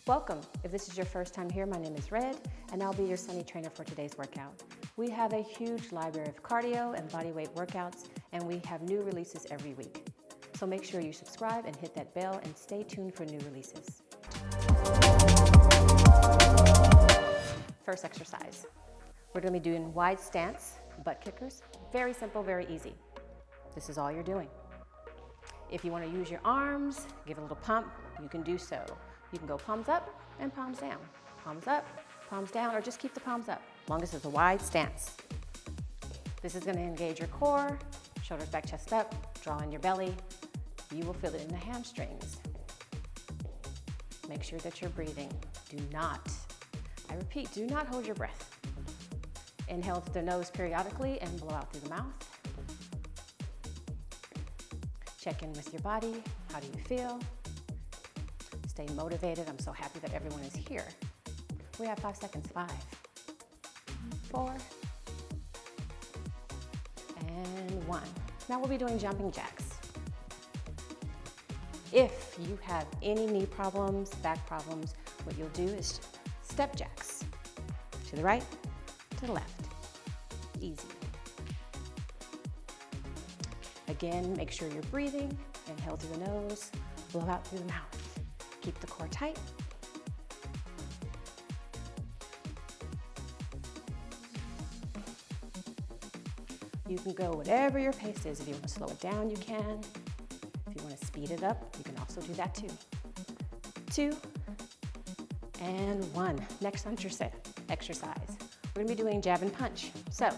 Welcome. If this is your first time here, my name is Red, and I'll be your Sunny trainer for today's workout. We have a huge library of cardio and bodyweight workouts, and we have new releases every week. So make sure you subscribe and hit that bell and stay tuned for new releases. First exercise. We're going to be doing wide stance, butt kickers. Very simple, very easy. This is all you're doing. If you want to use your arms, give a little pump, you can do so. You can go palms up and palms down. Palms up, palms down, or just keep the palms up, as long as it's a wide stance. This is going to engage your core, shoulders back, chest up, draw in your belly. You will feel it in the hamstrings. Make sure that you're breathing. Do not, I repeat, do not hold your breath. Inhale through the nose periodically and blow out through the mouth. Check in with your body. How do you feel? Stay motivated. I'm so happy that everyone is here. We have 5 seconds. 5, 4, and 1. Now we'll be doing jumping jacks. If you have any knee problems, back problems, what you'll do is step jacks. To the right, to the left. Easy. Again, make sure you're breathing. Inhale through the nose, blow out through the mouth. Keep the core tight. You can go whatever your pace is. If you want to slow it down, you can. If you want to speed it up, you can also do that too. 2 and 1. Next exercise. We're going to be doing jab and punch. So,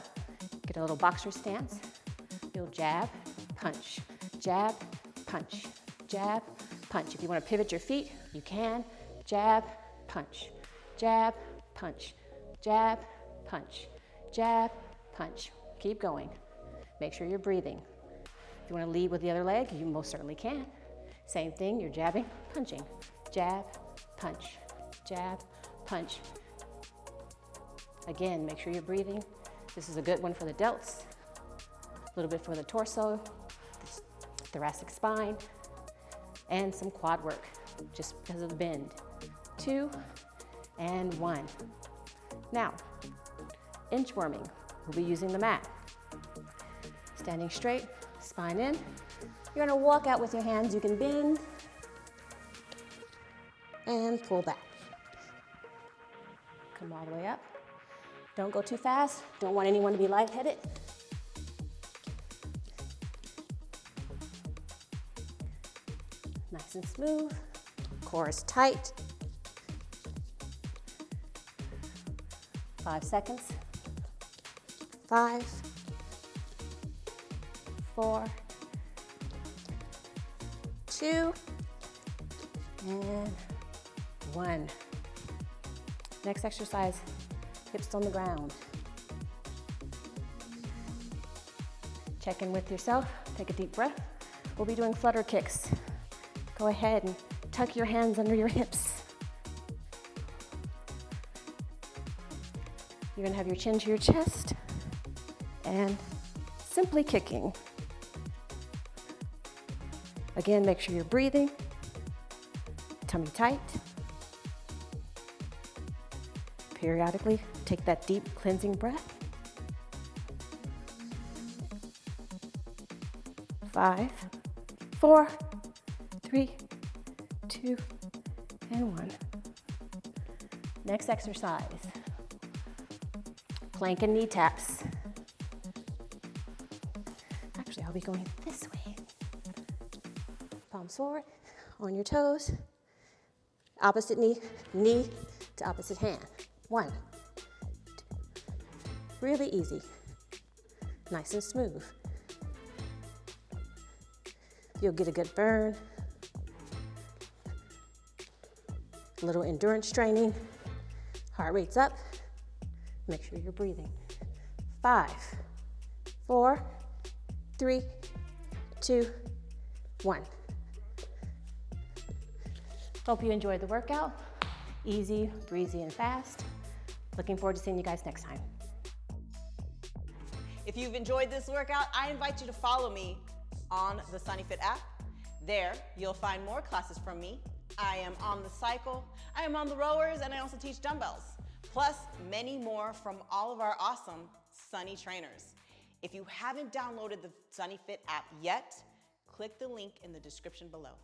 get a little boxer stance. You'll jab, punch, jab, punch, jab, punch. If you want to pivot your feet, you can. Jab, punch, jab, punch, jab, punch, jab, punch. Keep going. Make sure you're breathing. If you want to lead with the other leg, you most certainly can. Same thing, you're jabbing, punching. Jab, punch, jab, punch. Again, make sure you're breathing. This is a good one for the delts, a little bit for the torso, thoracic spine, and some quad work, just because of the bend. 2 and 1. Now, inchworming. We'll be using the mat. Standing straight, spine in. You're gonna walk out with your hands. You can bend and pull back. Come all the way up. Don't go too fast. Don't want anyone to be lightheaded. Nice and smooth. Core is tight. 5 seconds. 5, 4, 2, and 1. Next exercise, hips on the ground. Check in with yourself, take a deep breath. We'll be doing flutter kicks. Go ahead and tuck your hands under your hips. You're gonna have your chin to your chest and simply kicking. Again, make sure you're breathing, tummy tight. Periodically, take that deep cleansing breath. 5, 4, 3, 2, and 1. Next exercise, plank and knee taps. Actually, I'll be going this way. Palms forward, on your toes. Opposite knee to opposite hand. 1, 2. Really easy. Nice and smooth. You'll get a good burn. A little endurance training. Heart rate's up. Make sure you're breathing. 5, 4, 3, 2, 1. Hope you enjoyed the workout. Easy, breezy, and fast. Looking forward to seeing you guys next time. If you've enjoyed this workout, I invite you to follow me on the SunnyFit app. There, you'll find more classes from me. I am on the cycle, I am on the rowers, and I also teach dumbbells. Plus, many more from all of our awesome Sunny trainers. If you haven't downloaded the Sunny Fit app yet, click the link in the description below.